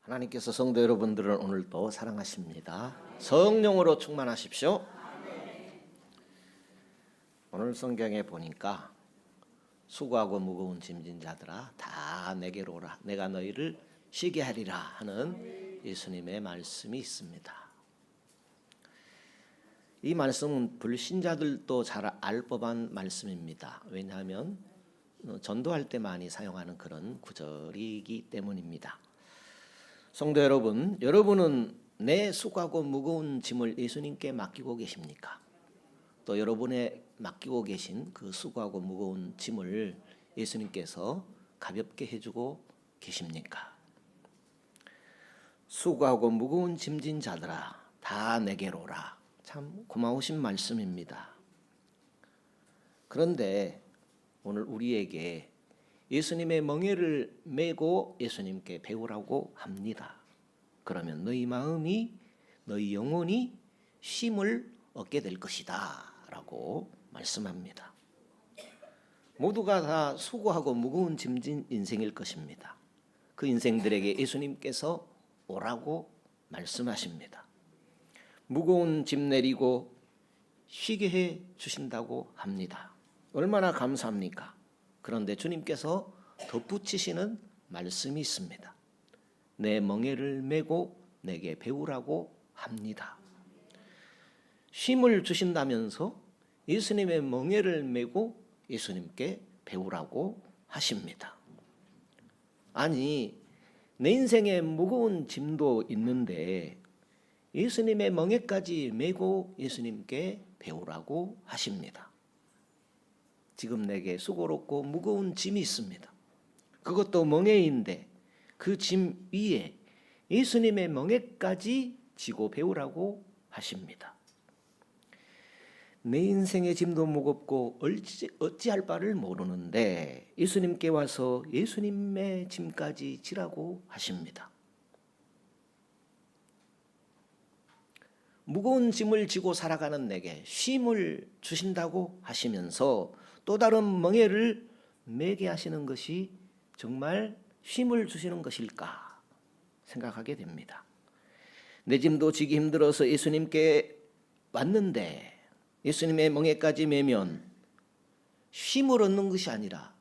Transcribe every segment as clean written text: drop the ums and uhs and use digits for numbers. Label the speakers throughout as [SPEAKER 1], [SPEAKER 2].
[SPEAKER 1] 하나님께서 성도 여러분들을 오늘도 사랑하십니다. 성령으로 충만하십시오. 오늘 성경에 보니까 수고하고 무거운 짐진 자들아 다 내게로 오라 내가 너희를 쉬게 하리라 하는 예수님의 말씀이 있습니다. 이 말씀은 불신자들도 잘 알 법한 말씀입니다. 왜냐하면 전도할 때 많이 사용하는 그런 구절이기 때문입니다. 성도 여러분, 여러분은 내 수고하고 무거운 짐을 예수님께 맡기고 계십니까? 또 여러분의 맡기고 계신 그 수고하고 무거운 짐을 예수님께서 가볍게 해주고 계십니까? 수고하고 무거운 짐진 자들아 다 내게로 오라. 참 고마우신 말씀입니다. 그런데 오늘 우리에게 예수님의 멍에를 메고 예수님께 배우라고 합니다. 그러면 너희 마음이 너희 영혼이 쉼을 얻게 될 것이다 라고 말씀합니다. 모두가 다 수고하고 무거운 짐진 인생일 것입니다. 그 인생들에게 예수님께서 오라고 말씀하십니다. 무거운 짐 내리고 쉬게 해 주신다고 합니다. 얼마나 감사합니까? 그런데 주님께서 덧붙이시는 말씀이 있습니다. 내 멍에를 메고 내게 배우라고 합니다. 쉼을 주신다면서 예수님의 멍에를 메고 예수님께 배우라고 하십니다. 아니, 내 인생에 무거운 짐도 있는데 예수님의 멍에까지 메고 예수님께 배우라고 하십니다. 지금 내게 수고롭고 무거운 짐이 있습니다. 그것도 멍에인데 그 짐 위에 예수님의 멍에까지 지고 배우라고 하십니다. 내 인생의 짐도 무겁고 어찌할 바를 모르는데 예수님께 와서 예수님의 짐까지 지라고 하십니다. 무거운 짐을 지고 살아가는 내게 쉼을 주신다고 하시면서 또 다른 멍에를 메게 하시는 것이 정말 쉼을 주시는 것일까 생각하게 됩니다. 내 짐도 지기 힘들어서 예수님께 왔는데 예수님의 멍에까지 메면 쉼을 얻는 것이 아니라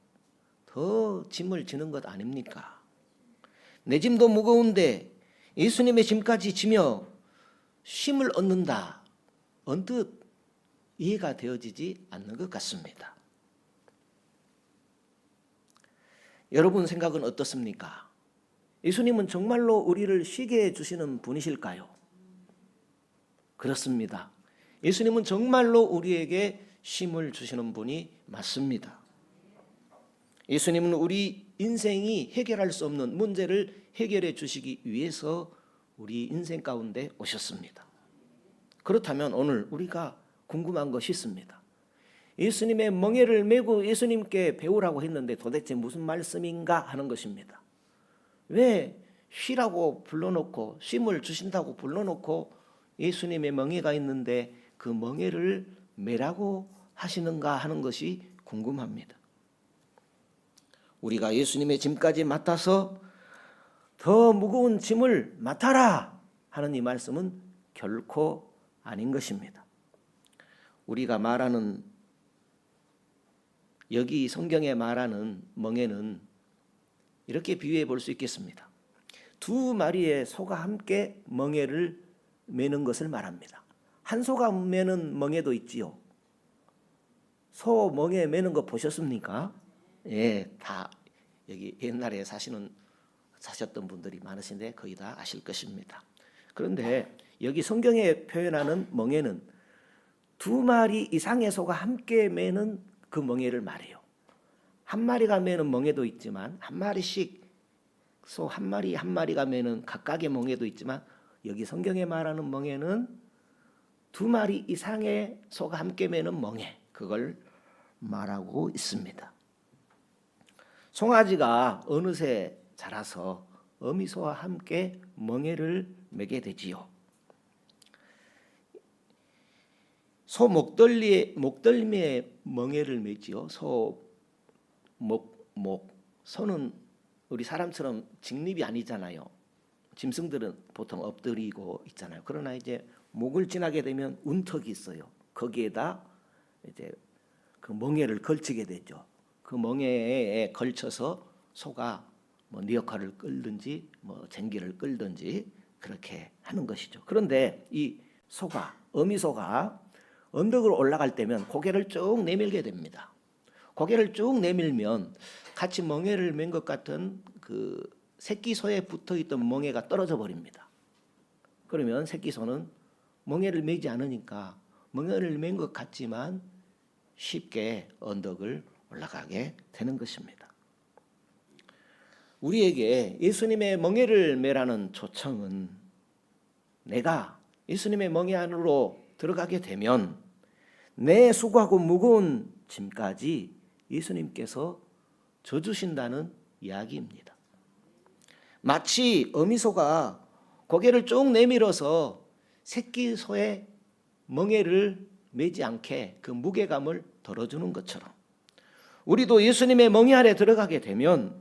[SPEAKER 1] 더 짐을 지는 것 아닙니까? 내 짐도 무거운데 예수님의 짐까지 지며 쉼을 얻는다. 언뜻 이해가 되어지지 않는 것 같습니다. 여러분 생각은 어떻습니까? 예수님은 정말로 우리를 쉬게 해주시는 분이실까요? 그렇습니다. 예수님은 정말로 우리에게 쉼을 주시는 분이 맞습니다. 예수님은 우리 인생이 해결할 수 없는 문제를 해결해 주시기 위해서 우리 인생 가운데 오셨습니다. 그렇다면 오늘 우리가 궁금한 것이 있습니다. 예수님의 멍에를 메고 예수님께 배우라고 했는데 도대체 무슨 말씀인가 하는 것입니다. 왜 쉬라고 불러놓고 쉼을 주신다고 불러놓고 예수님의 멍에가 있는데 그 멍에를 메라고 하시는가 하는 것이 궁금합니다. 우리가 예수님의 짐까지 맡아서 더 무거운 짐을 맡아라 하는 이 말씀은 결코 아닌 것입니다. 우리가 말하는 여기 성경에 말하는 멍에는 이렇게 비유해 볼 수 있겠습니다. 두 마리의 소가 함께 멍에를 메는 것을 말합니다. 한 소가 메는 멍에도 있지요. 소 멍에 메는 거 보셨습니까? 예, 다 여기 옛날에 사셨던 분들이 많으신데 거의 다 아실 것입니다. 그런데 여기 성경에 표현하는 멍에는 두 마리 이상의 소가 함께 메는 그 멍에를 말해요. 한 마리가 메는 멍에도 있지만 한 마리씩 소 한 마리 한 마리가 메는 각각의 멍에도 있지만 여기 성경에 말하는 멍에는 두 마리 이상의 소가 함께 메는 멍에, 그걸 말하고 있습니다. 송아지가 어느새 자라서 어미소와 함께 멍에를 메게 되지요. 소 목덜미에 멍에를 메지요. 소는 우리 사람처럼 직립이 아니잖아요. 짐승들은 보통 엎드리고 있잖아요. 그러나 이제 목을 지나게 되면 운턱이 있어요. 거기에다 이제 그 멍에를 걸치게 되죠. 그 멍에에 걸쳐서 소가 뭐 리어카를 끌든지 뭐 쟁기를 끌든지 그렇게 하는 것이죠. 그런데 이 소가, 어미소가 언덕으로 올라갈 때면 고개를 쭉 내밀게 됩니다. 고개를 쭉 내밀면 같이 멍에를 맨 것 같은 그 새끼 소에 붙어 있던 멍에가 떨어져 버립니다. 그러면 새끼 소는 멍에를 매지 않으니까 멍에를 맨 것 같지만 쉽게 언덕을 올라가게 되는 것입니다. 우리에게 예수님의 멍에를 매라는 초청은 내가 예수님의 멍에 안으로 들어가게 되면 내 수고하고 무거운 짐까지 예수님께서 져주신다는 이야기입니다. 마치 어미소가 고개를 쭉 내밀어서 새끼 소의 멍에를 매지 않게 그 무게감을 덜어주는 것처럼 우리도 예수님의 멍에 아래 들어가게 되면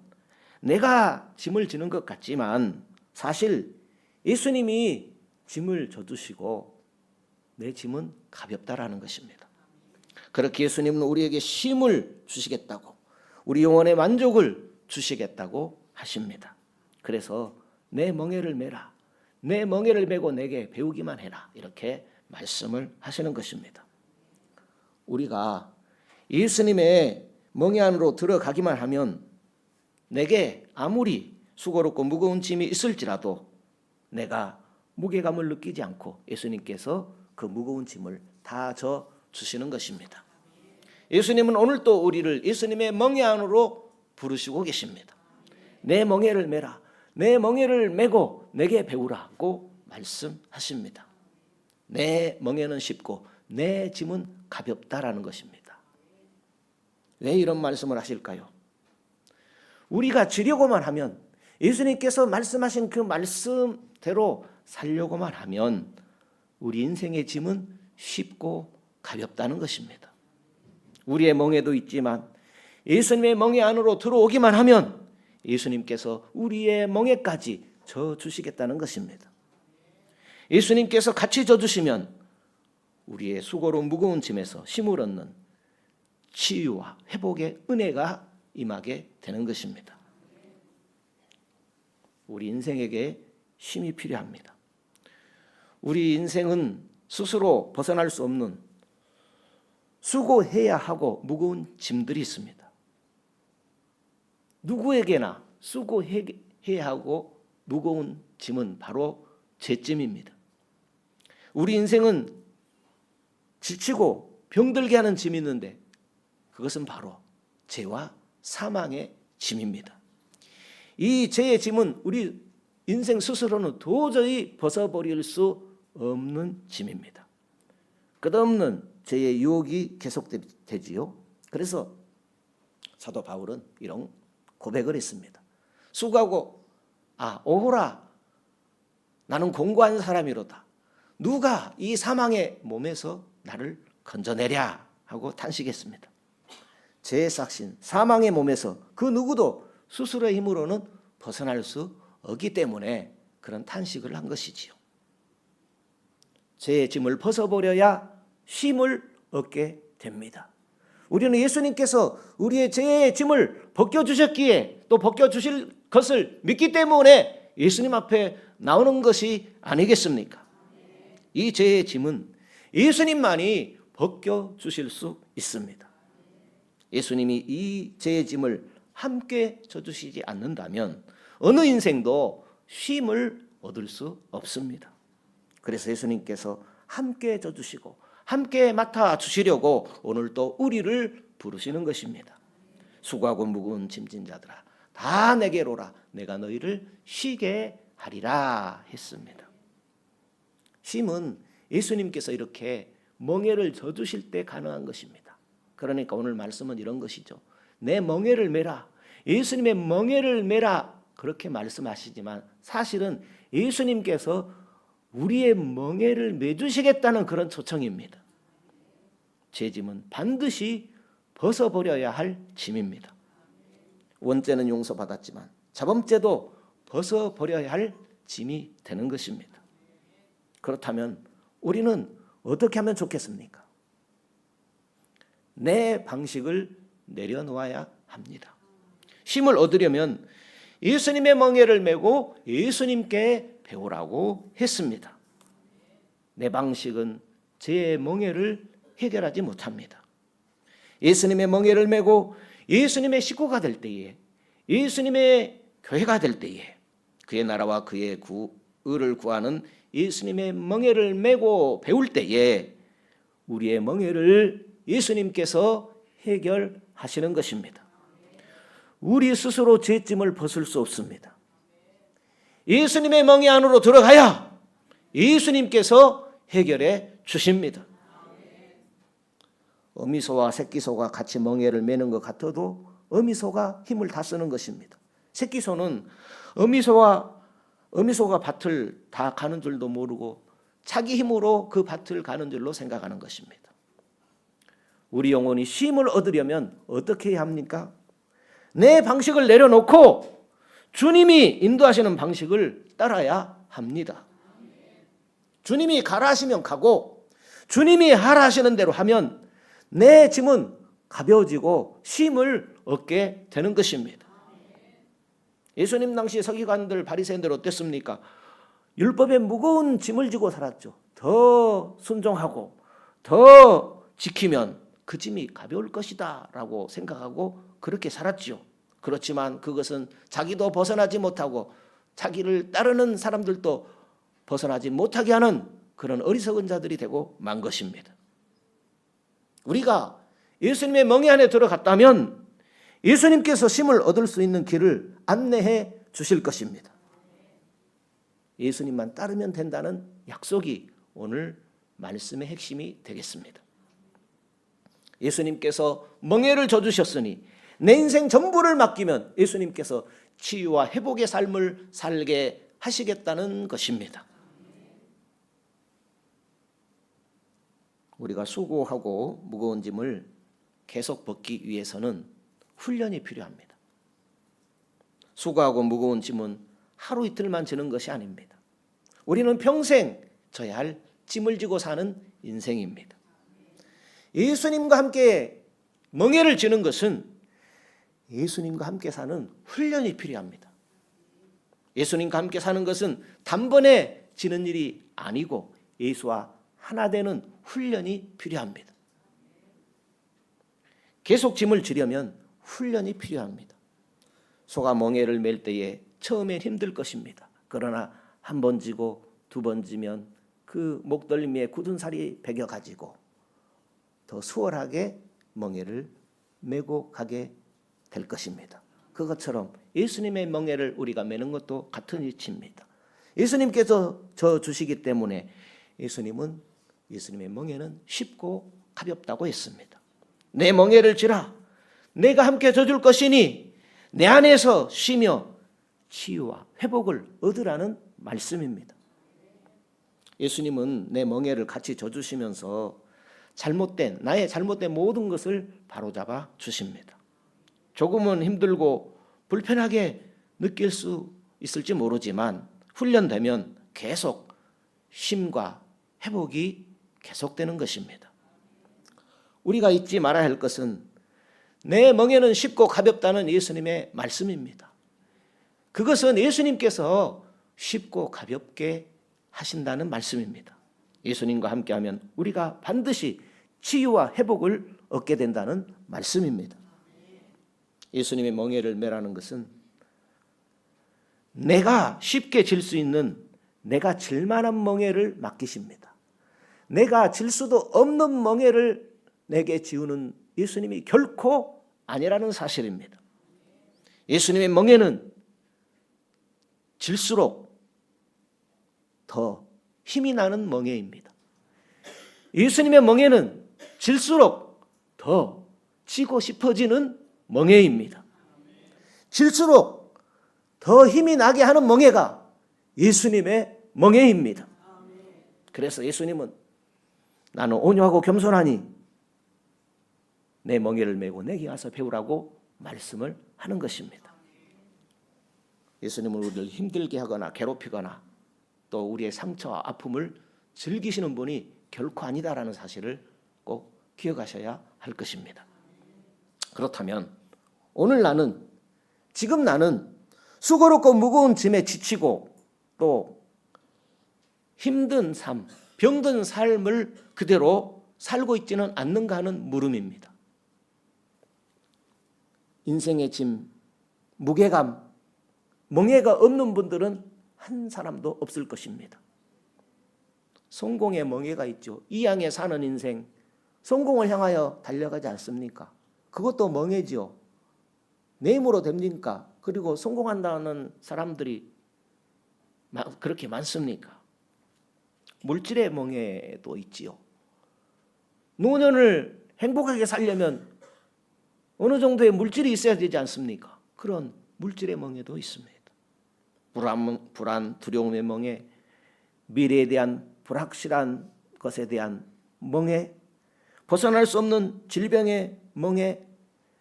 [SPEAKER 1] 내가 짐을 지는 것 같지만 사실 예수님이 짐을 져주시고 내 짐은 가볍다라는 것입니다. 그렇게 예수님은 우리에게 쉼을 주시겠다고, 우리 영혼의 만족을 주시겠다고 하십니다. 그래서 내 멍에를 메라, 내 멍에를 메고 내게 배우기만 해라, 이렇게 말씀을 하시는 것입니다. 우리가 예수님의 멍에 안으로 들어가기만 하면 내게 아무리 수고롭고 무거운 짐이 있을지라도 내가 무게감을 느끼지 않고 예수님께서 그 무거운 짐을 다 져 주시는 것입니다. 예수님은 오늘도 우리를 예수님의 멍에 안으로 부르시고 계십니다. 내 멍에를 메라, 내 멍에를 메고 내게 배우라고 말씀하십니다. 내 멍에는 쉽고 내 짐은 가볍다라는 것입니다. 왜 이런 말씀을 하실까요? 우리가 지려고만 하면, 예수님께서 말씀하신 그 말씀대로 살려고만 하면 우리 인생의 짐은 쉽고 가볍다는 것입니다. 우리의 멍에도 있지만 예수님의 멍에 안으로 들어오기만 하면 예수님께서 우리의 멍에까지 져주시겠다는 것입니다. 예수님께서 같이 져주시면 우리의 수고로운 무거운 짐에서 쉼을 얻는 치유와 회복의 은혜가 임하게 되는 것입니다. 우리 인생에게 쉼이 필요합니다. 우리 인생은 스스로 벗어날 수 없는 수고해야 하고 무거운 짐들이 있습니다. 누구에게나 수고해야 하고 무거운 짐은 바로 제 짐입니다. 우리 인생은 지치고 병들게 하는 짐이 있는데 그것은 바로 죄와 사망의 짐입니다. 이 죄의 짐은 우리 인생 스스로는 도저히 벗어버릴 수 없는 짐입니다. 끝없는 죄의 유혹이 계속되지요. 그래서 사도 바울은 이런 고백을 했습니다. 수고하고 오호라, 나는 공고한 사람이로다. 누가 이 사망의 몸에서 나를 건져내랴 하고 탄식했습니다. 죄의 삭신, 사망의 몸에서 그 누구도 스스로의 힘으로는 벗어날 수 없기 때문에 그런 탄식을 한 것이지요. 죄의 짐을 벗어버려야 쉼을 얻게 됩니다. 우리는 예수님께서 우리의 죄의 짐을 벗겨주셨기에 또 벗겨주실 것을 믿기 때문에 예수님 앞에 나오는 것이 아니겠습니까? 이 죄의 짐은 예수님만이 벗겨주실 수 있습니다. 예수님이 이 죄의 짐을 함께 져주시지 않는다면 어느 인생도 쉼을 얻을 수 없습니다. 그래서 예수님께서 함께 져주시고 함께 맡아주시려고 오늘도 우리를 부르시는 것입니다. 수고하고 무거운 짐진 자들아 다 내게로 오라, 내가 너희를 쉬게 하리라 했습니다. 쉼은 예수님께서 이렇게 멍에를 져주실 때 가능한 것입니다. 그러니까 오늘 말씀은 이런 것이죠. 내 멍에를 메라, 예수님의 멍에를 메라, 그렇게 말씀하시지만 사실은 예수님께서 우리의 멍에를 메주시겠다는 그런 초청입니다. 제 짐은 반드시 벗어버려야 할 짐입니다. 원죄는 용서받았지만 자범죄도 벗어버려야 할 짐이 되는 것입니다. 그렇다면 우리는 어떻게 하면 좋겠습니까? 내 방식을 내려놓아야 합니다. 힘을 얻으려면 예수님의 멍에를 메고 예수님께 배우라고 했습니다. 내 방식은 제 멍에를 해결하지 못합니다. 예수님의 멍에를 메고 예수님의 식구가 될 때에, 예수님의 교회가 될 때에, 그의 나라와 그의 의를 구하는 예수님의 멍에를 메고 배울 때에 우리의 멍에를 예수님께서 해결하시는 것입니다. 우리 스스로 죄짐을 벗을 수 없습니다. 예수님의 멍에 안으로 들어가야 예수님께서 해결해 주십니다. 어미소와 새끼소가 같이 멍에를 매는 것 같아도 어미소가 힘을 다 쓰는 것입니다. 새끼소는 어미소가 밭을 다 가는 줄도 모르고 자기 힘으로 그 밭을 가는 줄로 생각하는 것입니다. 우리 영혼이 쉼을 얻으려면 어떻게 해야 합니까? 내 방식을 내려놓고 주님이 인도하시는 방식을 따라야 합니다. 주님이 가라 하시면 가고 주님이 하라 하시는 대로 하면 내 짐은 가벼워지고 쉼을 얻게 되는 것입니다. 예수님 당시 서기관들 바리새인들 어땠습니까? 율법의 무거운 짐을 지고 살았죠. 더 순종하고 더 지키면 그 짐이 가벼울 것이다 라고 생각하고 그렇게 살았죠. 그렇지만 그것은 자기도 벗어나지 못하고 자기를 따르는 사람들도 벗어나지 못하게 하는 그런 어리석은 자들이 되고 만 것입니다. 우리가 예수님의 멍에 안에 들어갔다면 예수님께서 쉼을 얻을 수 있는 길을 안내해 주실 것입니다. 예수님만 따르면 된다는 약속이 오늘 말씀의 핵심이 되겠습니다. 예수님께서 멍에를 져주셨으니 내 인생 전부를 맡기면 예수님께서 치유와 회복의 삶을 살게 하시겠다는 것입니다. 우리가 수고하고 무거운 짐을 계속 벗기 위해서는 훈련이 필요합니다. 수고하고 무거운 짐은 하루 이틀만 지는 것이 아닙니다. 우리는 평생 져야 할 짐을 지고 사는 인생입니다. 예수님과 함께 멍에를 지는 것은 예수님과 함께 사는 훈련이 필요합니다. 예수님과 함께 사는 것은 단번에 지는 일이 아니고 예수와 하나 되는 훈련이 필요합니다. 계속 짐을 지려면 훈련이 필요합니다. 소가 멍에를 맬 때에 처음엔 힘들 것입니다. 그러나 한 번 지고 두 번 지면 그 목덜미에 굳은 살이 배겨가지고 더 수월하게 멍에를 메고 가게 될 것입니다. 그것처럼 예수님의 멍에를 우리가 메는 것도 같은 이치입니다. 예수님께서 져 주시기 때문에 예수님의 멍에는 쉽고 가볍다고 했습니다. 내 멍에를 지라 내가 함께 져줄 것이니 내 안에서 쉬며 치유와 회복을 얻으라는 말씀입니다. 예수님은 내 멍에를 같이 져주시면서 나의 잘못된 모든 것을 바로잡아 주십니다. 조금은 힘들고 불편하게 느낄 수 있을지 모르지만 훈련되면 계속 쉼과 회복이 계속되는 것입니다. 우리가 잊지 말아야 할 것은 내 멍에는 쉽고 가볍다는 예수님의 말씀입니다. 그것은 예수님께서 쉽고 가볍게 하신다는 말씀입니다. 예수님과 함께하면 우리가 반드시 치유와 회복을 얻게 된다는 말씀입니다. 예수님의 멍에를 메라는 것은 내가 쉽게 질 수 있는 내가 질 만한 멍에를 맡기십니다. 내가 질 수도 없는 멍에를 내게 지우는 예수님이 결코 아니라는 사실입니다. 예수님의 멍에는 질수록 더 힘이 나는 멍에입니다. 예수님의 멍에는 질수록 더 지고 싶어지는 멍에입니다. 질수록 더 힘이 나게 하는 멍에가 예수님의 멍에입니다. 그래서 예수님은 나는 온유하고 겸손하니 내 멍에를 메고 내게 와서 배우라고 말씀을 하는 것입니다. 예수님은 우리를 힘들게 하거나 괴롭히거나 또 우리의 상처와 아픔을 즐기시는 분이 결코 아니다라는 사실을 꼭 기억하셔야 할 것입니다. 그렇다면 오늘 지금 나는 수고롭고 무거운 짐에 지치고 또 힘든 삶, 병든 삶을 그대로 살고 있지는 않는가 하는 물음입니다. 인생의 짐, 무게감, 멍해가 없는 분들은 한 사람도 없을 것입니다. 성공의 멍해가 있죠. 이 양에 사는 인생, 성공을 향하여 달려가지 않습니까? 그것도 멍해지요. 내 힘으로 됩니까? 그리고 성공한다는 사람들이 그렇게 많습니까? 물질의 멍해도 있지요. 노년을 행복하게 살려면 어느 정도의 물질이 있어야 되지 않습니까? 그런 물질의 멍해도 있습니다. 불안, 두려움의 멍해, 미래에 대한 불확실한 것에 대한 멍해, 벗어날 수 없는 질병의 멍해,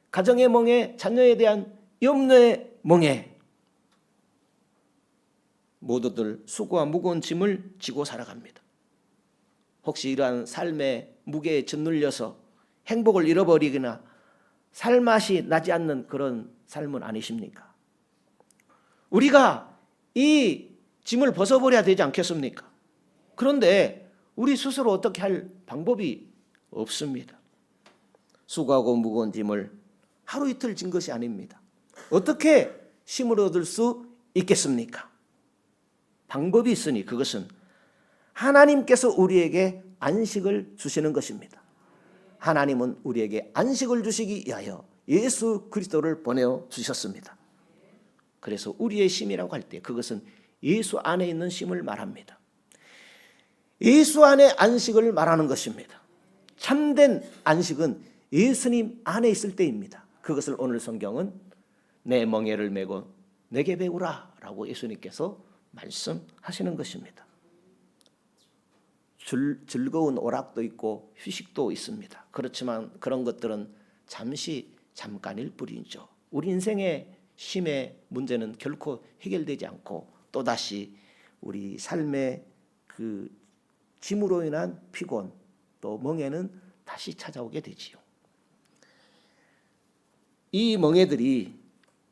[SPEAKER 1] 가정의 멍해, 자녀에 대한 염려의 멍해, 모두들 수고와 무거운 짐을 지고 살아갑니다. 혹시 이러한 삶의 무게에 짓눌려서 행복을 잃어버리거나 살맛이 나지 않는 그런 삶은 아니십니까? 우리가 이 짐을 벗어버려야 되지 않겠습니까? 그런데 우리 스스로 어떻게 할 방법이 없습니다. 수고하고 무거운 짐을 하루 이틀 진 것이 아닙니다. 어떻게 쉼을 얻을 수 있겠습니까? 방법이 있으니 그것은 하나님께서 우리에게 안식을 주시는 것입니다. 하나님은 우리에게 안식을 주시기 위하여 예수 그리스도를 보내어 주셨습니다. 그래서 우리의 쉼이라고 할 때 그것은 예수 안에 있는 쉼을 말합니다. 예수 안에 안식을 말하는 것입니다. 참된 안식은 예수님 안에 있을 때입니다. 그것을 오늘 성경은 내 멍에를 메고 내게 배우라 라고 예수님께서 말씀하시는 것입니다. 즐거운 오락도 있고 휴식도 있습니다. 그렇지만 그런 것들은 잠깐일 뿐이죠. 우리 인생의 쉼의 문제는 결코 해결되지 않고 또다시 우리 삶의 그 짐으로 인한 피곤 또 멍에는 다시 찾아오게 되지요. 이 멍에들이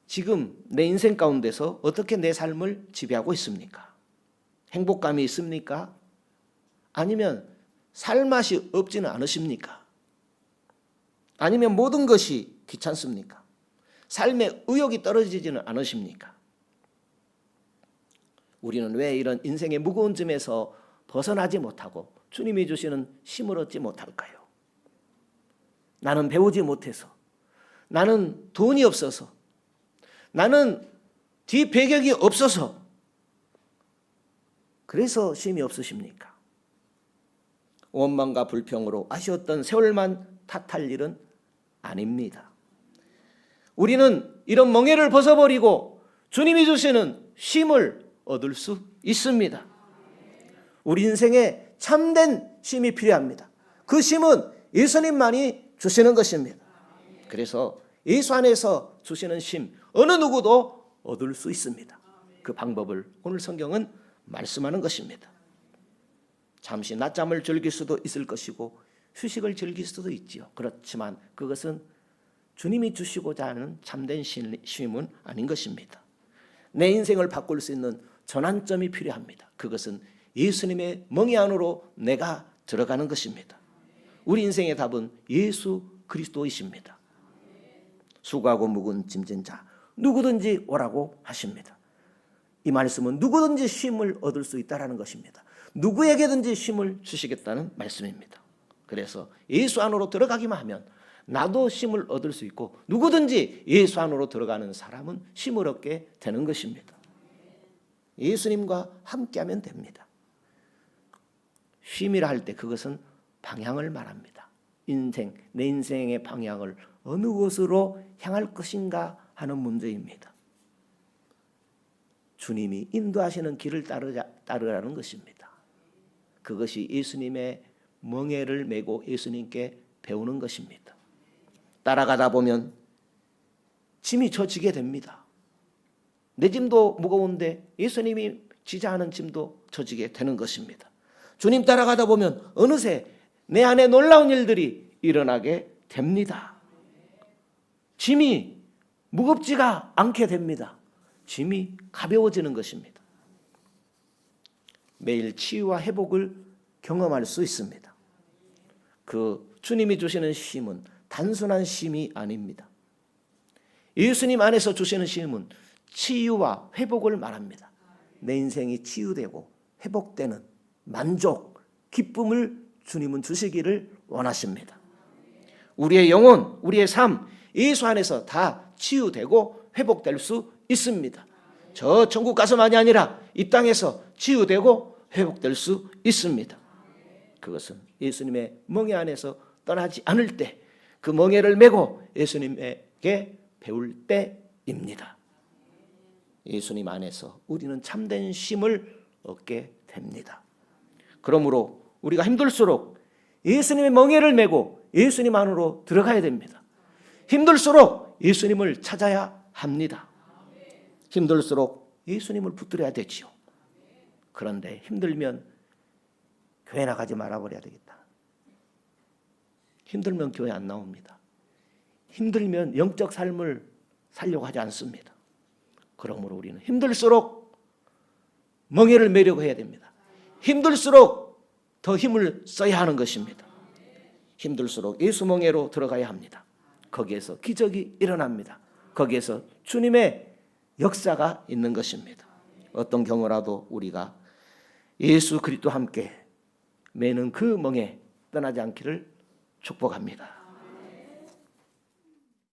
[SPEAKER 1] 지금 내 인생 가운데서 어떻게 내 삶을 지배하고 있습니까? 행복감이 있습니까? 아니면 살맛이 없지는 않으십니까? 아니면 모든 것이 귀찮습니까? 삶의 의욕이 떨어지지는 않으십니까? 우리는 왜 이런 인생의 무거운 짐에서 벗어나지 못하고 주님이 주시는 쉼을 얻지 못할까요? 나는 배우지 못해서, 나는 돈이 없어서, 나는 뒤 배경이 없어서 그래서 쉼이 없으십니까? 원망과 불평으로 아쉬웠던 세월만 탓할 일은 아닙니다. 우리는 이런 멍에를 벗어버리고 주님이 주시는 쉼을 얻을 수 있습니다. 우리 인생에 참된 쉼이 필요합니다. 그 쉼은 예수님만이 주시는 것입니다. 그래서 예수 안에서 주시는 쉼 어느 누구도 얻을 수 있습니다. 그 방법을 오늘 성경은 말씀하는 것입니다. 잠시 낮잠을 즐길 수도 있을 것이고 휴식을 즐길 수도 있지요. 그렇지만 그것은 주님이 주시고자 하는 참된 쉼은 아닌 것입니다. 내 인생을 바꿀 수 있는 전환점이 필요합니다. 그것은 예수님의 멍에 안으로 내가 들어가는 것입니다. 우리 인생의 답은 예수 그리스도이십니다. 수고하고 무거운 짐진 자 누구든지 오라고 하십니다. 이 말씀은 누구든지 쉼을 얻을 수 있다는 것입니다. 누구에게든지 쉼을 주시겠다는 말씀입니다. 그래서 예수 안으로 들어가기만 하면 나도 쉼을 얻을 수 있고 누구든지 예수 안으로 들어가는 사람은 쉼을 얻게 되는 것입니다. 예수님과 함께하면 됩니다. 쉼이라 할 때 그것은 방향을 말합니다. 내 인생의 방향을 어느 곳으로 향할 것인가 하는 문제입니다. 주님이 인도하시는 길을 따르라는 것입니다. 그것이 예수님의 멍에를 메고 예수님께 배우는 것입니다. 따라가다 보면 짐이 져지게 됩니다. 내 짐도 무거운데 예수님이 지자 않은 짐도 져지게 되는 것입니다. 주님 따라가다 보면 어느새 내 안에 놀라운 일들이 일어나게 됩니다. 짐이 무겁지가 않게 됩니다. 짐이 가벼워지는 것입니다. 매일 치유와 회복을 경험할 수 있습니다. 그 주님이 주시는 쉼은 단순한 쉼이 아닙니다. 예수님 안에서 주시는 쉼은 치유와 회복을 말합니다. 내 인생이 치유되고 회복되는 만족, 기쁨을 주님은 주시기를 원하십니다. 우리의 영혼, 우리의 삶, 예수 안에서 다 치유되고 회복될 수 있습니다. 저 천국 가서만이 아니라 이 땅에서 치유되고 회복될 수 있습니다. 그것은 예수님의 멍에 안에서 떠나지 않을 때, 그 멍에를 메고 예수님에게 배울 때입니다. 예수님 안에서 우리는 참된 쉼을 얻게 됩니다. 그러므로 우리가 힘들수록 예수님의 멍에를 메고 예수님 안으로 들어가야 됩니다. 힘들수록 예수님을 찾아야 합니다. 힘들수록 예수님을 붙들어야 되지요. 그런데 힘들면 교회 나가지 말아버려야 되겠다. 힘들면 교회 안 나옵니다. 힘들면 영적 삶을 살려고 하지 않습니다. 그러므로 우리는 힘들수록 멍에를 메려고 해야 됩니다. 힘들수록 더 힘을 써야 하는 것입니다. 힘들수록 예수 멍에로 들어가야 합니다. 거기에서 기적이 일어납니다. 거기에서 주님의 역사가 있는 것입니다. 어떤 경우라도 우리가 예수 그리스도와 함께 매는 그 멍에 떠나지 않기를 축복합니다.